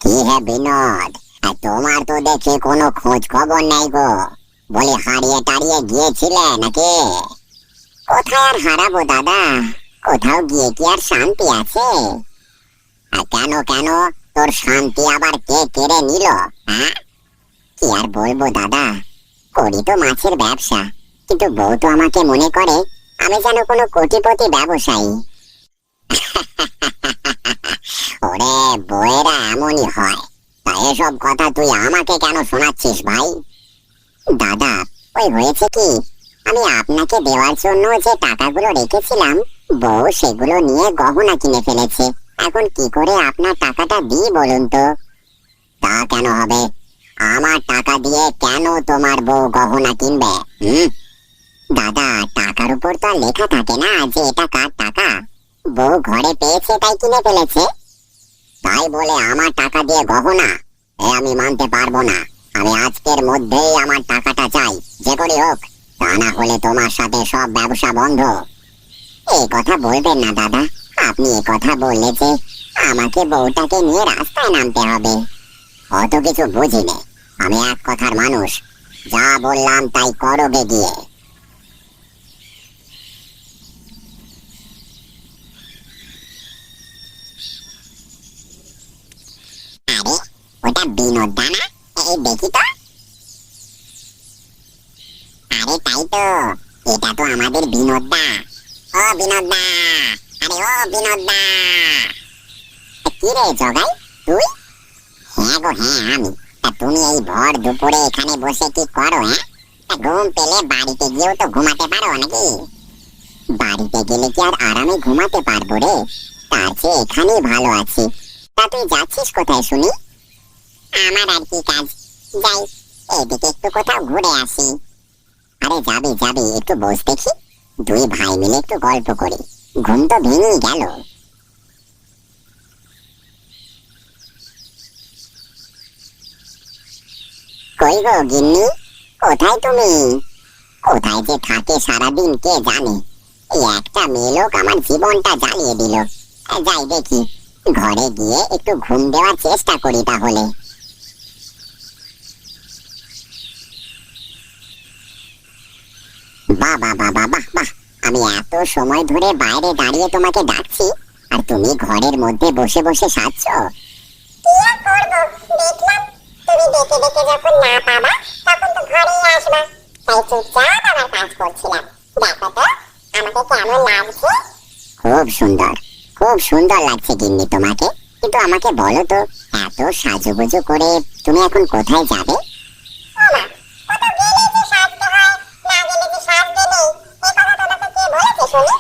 কি হে বিনোদ, তোমার তো দেখি কোনো খোঁজ খবর নাই গো। বলে হারিয়ে টারিয়ে গিয়েছিলে নাকি? কোথায় আর হারাবো দাদা, কোথাও গিয়ে কি আর শান্তি আছে? কেন কেন, তোর শান্তি আবার কে কেড়ে নিল? হ্যাঁ, কি আর বলবো দাদা, করি তো মাছের ব্যবসা, কিন্তু বউ তো আমাকে মনে করে আমি যেন কোনো কোটিপতি ব্যবসায়ী। ওরে, বউয়েরা এমনই হয়। তা এসব কথা তুই আমাকে কেন শোনাচ্ছিস ভাই? দাদা, ওই হয়েছে কি, আমি আপনাকে দেওয়ার জন্য যে টাকাগুলো রেখেছিলাম, বউ সেগুলো নিয়ে গহনা কিনে ফেলেছে। এখন কি করে আপনার টাকাটা দিই বলুন তো? তা কেন হবে? আমার টাকা দিয়ে কেন তোমার বউ গহনা কিনবে? দাদা, টাকার উপর তো লেখা থাকে না যে এটা কার টাকা। বউ ঘরে পেয়েছে তাই কিনে ফেলেছে। তাই বলে আমার টাকা দিয়ে গহনা, আমি মানতে পারবো না। আমি আজকের মধ্যেই আমার টাকাটা চাই, যে করে হোক। তা না হলে তোমার সাথে সব ব্যবসা বন্ধ। এই কথা বলবেন না দাদা, আপনি এই কথা বললে যে আমাকে বউটাকে নিয়ে রাস্তায় নামতে হবে, অত কিছু বুঝিনি। আমি এক কথার মানুষ, যা বললাম তাই করবে গিয়ে। আরে, ওটা বিনোদ দা না? এই দেখি তো। আরে তাই তো, এটা তো আমাদের বিনোদ দা। ও বিনোদ দা, আরে ও বিনোদ দা। কি রে জগাই, তুই? হ্যাঁ গো হ্যাঁ, আমি। তা তুমি এই ভর দুপুরে এখানে বসে কি করো? হ্যাঁ, তা ঘুম পেলে বাড়িতে গিয়েও তো ঘুমাতে পারো নাকি? বাড়িতে গেলে কি আর আরামে ঘুমাতে পারবো রে? তার চেয়ে এখানেই ভালো আছি। তা তুই যাচ্ছিস কোথায় শুনি? আমার আর কি কাজ, যাই এদিকে একটু কোথাও ঘুরে আসি। আরে যাবি যাবি, একটু বস দেখি, দুই ভাই মিলে একটু গল্প করি। ঘুম তো ভেঙেই গেল। কই গো গিন্নি, কোথায় তুমি? কোথায় যে থাকে সারাদিন কে জানে। এই একটা মেয়ে লোক আমার জীবনটা জ্বালিয়ে দিল। যাই দেখি, ঘরে গিয়ে একটু ঘুম দেওয়ার চেষ্টা করি তাহলে। বাহ বাহ বাহ বাহ বাহ বাহ, আমি এত সময় ধরে বাইরে দাঁড়িয়ে তোমাকে ডাকছি, আর তুমি ঘরের মধ্যে বসে বসে সাজছ। কি আর করব, দেখলাম তুমি ডেকে ডেকে যখন না পাবা তখন তো ঘরেই আসবা, তাই চুপচাপ আমার কাজ করছিলাম। দেখো তো আমাকে কেমন লাগছে? খুব সুন্দর, খুব সুন্দর লাগছে গিন্নি তোমাকে। কিন্তু আমাকে বলো তো, এত সাজুগুজু করে তুমি এখন কোথায় যাবে? ওমা, কত গেলে যে সাজতে হয়, না গেলে যে সাজতে নেই, এই কথা তোমাকে কে বলেছে শুনি?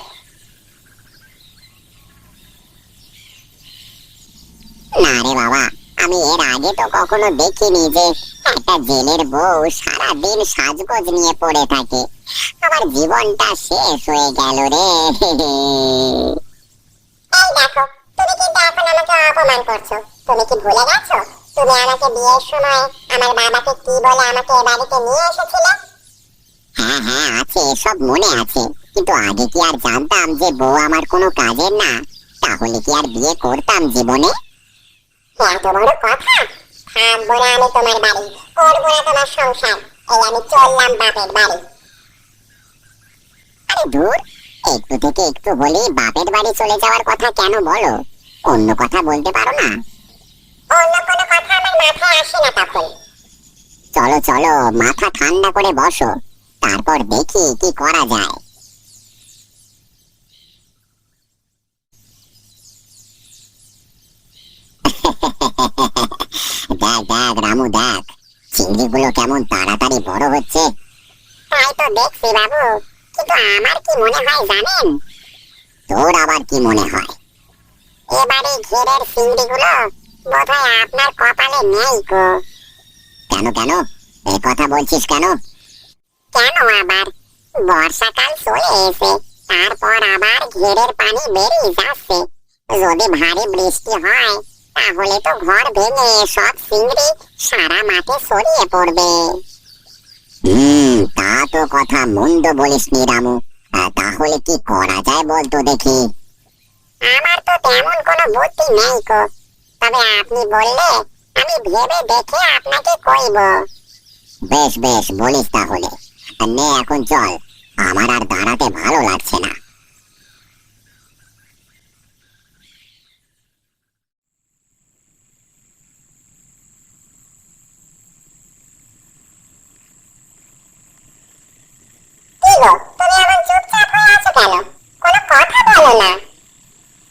না রে বাবা, আমি এর আগে তো কখনো দেখিনি যে একটা জেলের বউ সারাদিন সাজগোজ নিয়ে পড়ে থাকে। আমার জীবনটা শেষ হয়ে গেল রে। এই দেখো, তুমি কিন্তু এখন আমাকে অপমান করছো। তুমি কি ভুলে গেছো তুমি আমাকে বিয়ের সময় আমার বাবাকে কি বলে আমাকে এ বাড়িতে নিয়ে এসেছিলে? হ্যাঁ হ্যাঁ আছে, সব মনে আছে। কিন্তু আগে কি আর জানতাম যে বউ আমার কোনো কাজের না? তাহলে কি আর বিয়ে করতাম জীবনে? এত বড় কথা! থাকবো না আমি তোমার বাড়ি, করবো না তোমার সংসার, এই আমি চললাম বাপের বাড়ি। আরে দূর, একটু থেকে একটু হলেই বাপের বাড়ি চলে যাওয়ার কথা কেন বলো? অন্য কথা বলতে পারো না? অন্য কোনো কথা আমার মাথায় আসে না তখন। চলো চলো, মাথা ঠান্ডা করে বসো, তারপর দেখি কি করা যায়। দেখ দেখ রামু, দেখ চিংড়িগুলো কেমন তাড়াতাড়ি বড় হচ্ছে। তাই তো দেখছি বাবু, কিন্তু আমার কি মনে হয় জানেন? তোর আবার কি মনে হয়? এবারে ঘেরের চিংড়িগুলো বোধহয় আপনার কপালে নেই গো। কেন কেন, এই কথা বলছিস কেন? কেন আবার, বর্ষাকাল চলে এসে, তারপর আবার ঘেরের পানি বেরিয়ে যাচ্ছে। যদি ভারী বৃষ্টি হয় তাহলে তো ঘর ভেঙে সব চিংড়ি সারা মাঠে ছড়িয়ে পড়বে। তা তো কথা মন্দ বলিসনি রামু। তাহলে কি করা যায় বলতো দেখি? আমার তো তেমন কোনো বুদ্ধি নেই গো, তবে আপনি বললে আমি ভেবে দেখে আপনাকে কইব। বেশ বেশ, বলিস তাহলে। নে এখন চল, আমার আর দাঁড়াতে ভালো লাগছে না।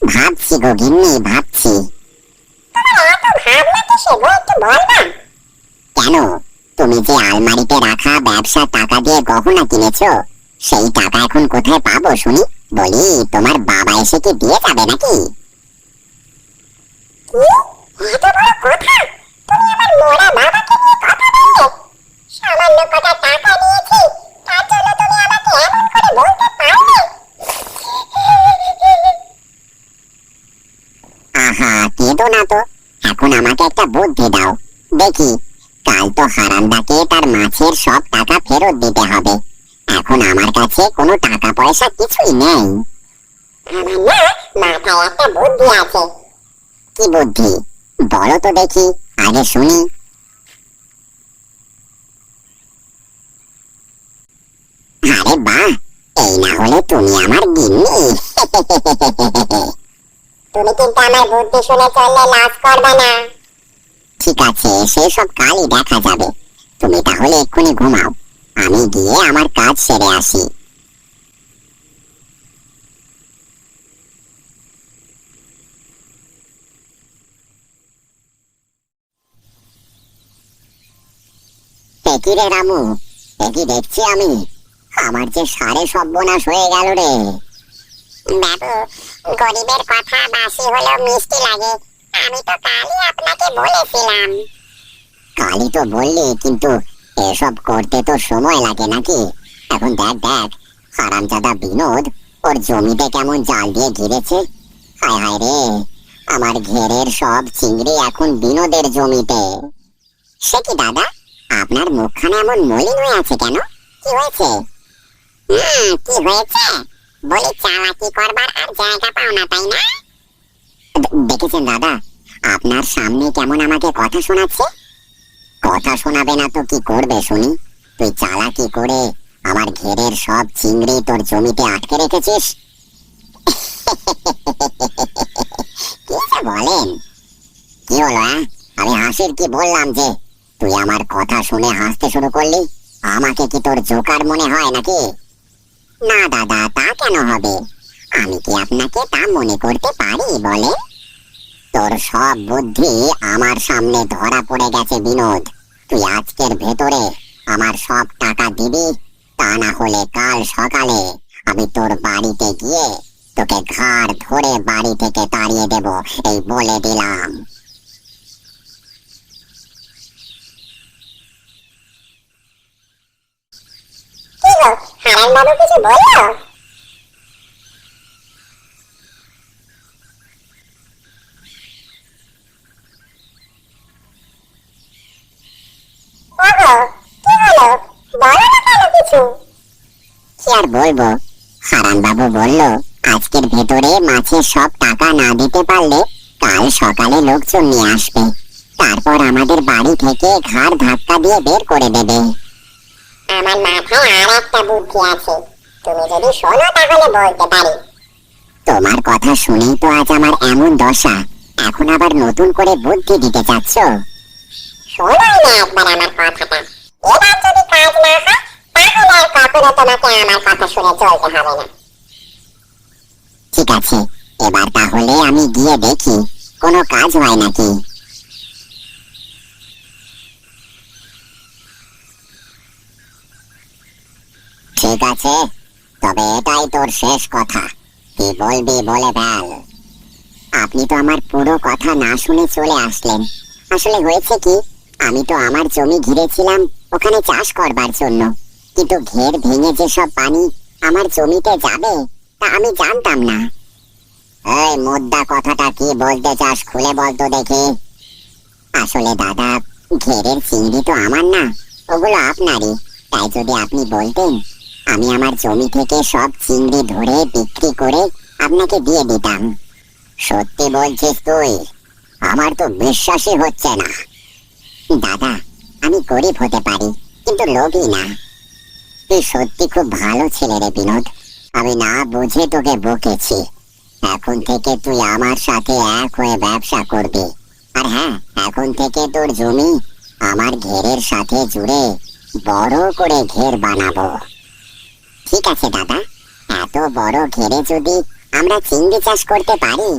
ভাবছি গো গিন্নি, ভাবছি। কেন, তুমি যে আলমারিতে রাখা ব্যবসার টাকা দিয়ে গহনা কিনেছো, সেই টাকা এখন কোথায় পাবো শুনি? বলি, তোমার বাবা এসে কি দিয়ে যাবে নাকি? আহা, কেঁদো না তো। এখন আমাকে একটা বুদ্ধি দাও, দেখি। কাল তো হারান্দাকে তার মাছের সব টাকা ফেরত দিতে হবে। এখন আমার কাছে কোনো টাকা পয়সা কিছুই নেই। আমার মাথায় একটা বুদ্ধি আছে। কি বুদ্ধি? বলো তো দেখি, আগে শুনি। আরে বাহ, এই না হলে তুমি আমার গিন্নি। তুমি কিন্তু আমার বুদ্ধি শুনে চললে লাজ করবে না। ঠিক আছে, সেই সব কালই দেখা যাবে। তুমি তাহলে এক্ষুনি ঘুমাও, আমি গিয়ে আমার কাজ সেরে আসি। একই রে রামু, একই দেখছি আমি। আমার যে সারে সর্বনাশ হয়ে গেল রে। বাবু, গরিবের কথা বাসি হলেও মিষ্টি লাগে। আমি তো কালই আপনাকে বলেছিলাম। কালই তো বললি, কিন্তু এসব করতে তো সময় লাগে নাকি? এখন দেখ দেখ, হারামজাদা বিনোদ ওর জমিতে কেমন জাল দিয়ে ঘিরেছে। হায় হায় রে, আমার ঘেরের সব চিংড়ি এখন বিনোদের জমিতে। সে কি দাদা, আপনার মুখখানে এমন মলিন হয়ে আছে কেন? কি হয়েছে? কি হয়েছে? বলি, চালাকি করবার আর জায়গা পাও না, তাই না? দেখেছেন দাদা, আপনার সামনে কেমন আমাকে কথা শোনাচ্ছে। কথা শোনাবে না তো কি করবে শুনি? তুই চালাকি করে আমার ঘেরের সব চিংড়ি তোর জমিতে আটকে রেখেছিস। কি যে বলেন? কি হলো? আমি হাসির কি বললাম যে তুই আমার কথা শুনে হাসতে শুরু করলি? আমাকে কি তোর জোকার মনে হয় নাকি? না দাদা, তা কেন হবে? আমি কি আপনাকে তা মনে করতে পারি বলে? তোর সব বুদ্ধি আমার সামনে ধরা পড়ে গেছে বিনোদ। তুই আজকের ভেতরে আমার সব টাকা দিবি, তা না হলে কাল সকালে আমি তোর বাড়িতে গিয়ে তোকে ঘাড় ধরে বাড়ি থেকে তাড়িয়ে দেব, এই বলে দিলাম। হারান বাবু কিছু বললো? কি আর বলবো, হারান বাবু বলল আজকের ভেতরে মাছের সব টাকা না দিতে পারলে কাল সকালে লোকজন নিয়ে আসবে, তারপর আমাদের বাড়ি থেকে ঘাড় ধাক্কা দিয়ে বের করে দেবে। আমার মাথায় আর একটা বুদ্ধি আছে, তুমি যদি শোনো তাহলে বলতে পারি। তোমার কথা শুনেই তো আজ আমার এমন দশা, এখন আবার নতুন করে বুদ্ধি দিতে চাচ্ছ? শোনাই না একবার আমার কথাটা, এবার যদি কাজ না হয় তাহলে আর কখনো তোমাকে আমার কথা শুনে চলতে হবে না। ঠিক আছে, এবার তাহলে আমি গিয়ে দেখি কোনো কাজ হয় নাকি। ঠিক আছে, তবে এটাই তোর শেষ কথা, কি বলবি বলে ফেল। আপনি তো আমার পুরো কথা না শুনে চলে আসলেন। আসলে হয়েছে কি, আমি তো আমার জমি ঘিরেছিলাম ওখানে চাষ করবার জন্য, কিন্তু ঘের ভেঙে যেসব পানি আমার জমিতে যাবে তা আমি জানতাম না। এই মুদ্রা কথাটা কি বলতে চাস, খুলে বলতো দেখি। আসলে দাদা, ঘেরের চিংড়ি তো আমার না, ওগুলো আপনারই। তাই যদি আপনি বলতেন, আমি আমার জমি থেকে সব চিংড়ি ধরে বিক্রি করে আপনাকে দিয়ে দিতাম। সত্যি বলছিস তুই? আমার তো বিশ্বাসই হচ্ছে না। দাদা, আমি গরিব হতে পারি, কিন্তু লোভী না। তুই সত্যি খুব ভালো ছেলে রে বিনোদ। আমি না বুঝে তোকে বকেছি। এখন থেকে তুই আমার সাথে এক হয়ে ব্যবসা করবি। আর হ্যাঁ, এখন থেকে তোর জমি আমার ঘেরের সাথে জুড়ে বড় করে ঘের বানাবো। ঠিক আছে দাদা, এত বড় ঘেরে যদি আমরা চিংড়ি চাষ করতে পারি,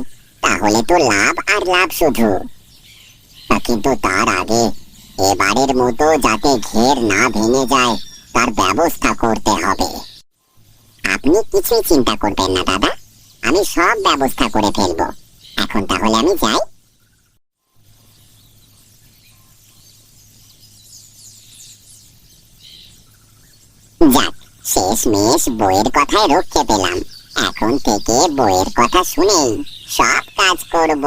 তাহলে তো লাভ আর লাভ শুধু। কিন্তু তার আগে এবারের মতো যাতে ঘের না ভেঙে যায় তার ব্যবস্থা করতে হবে। আপনি কিছুই চিন্তা করবেন না দাদা, আমি সব ব্যবস্থা করে ফেলবো। এখন তাহলে আমি যাই। যাক, শেষমেশ বইয়ের কথায় রক্ষে পেলাম। এখন থেকে বইয়ের কথা শুনেই সব কাজ করব।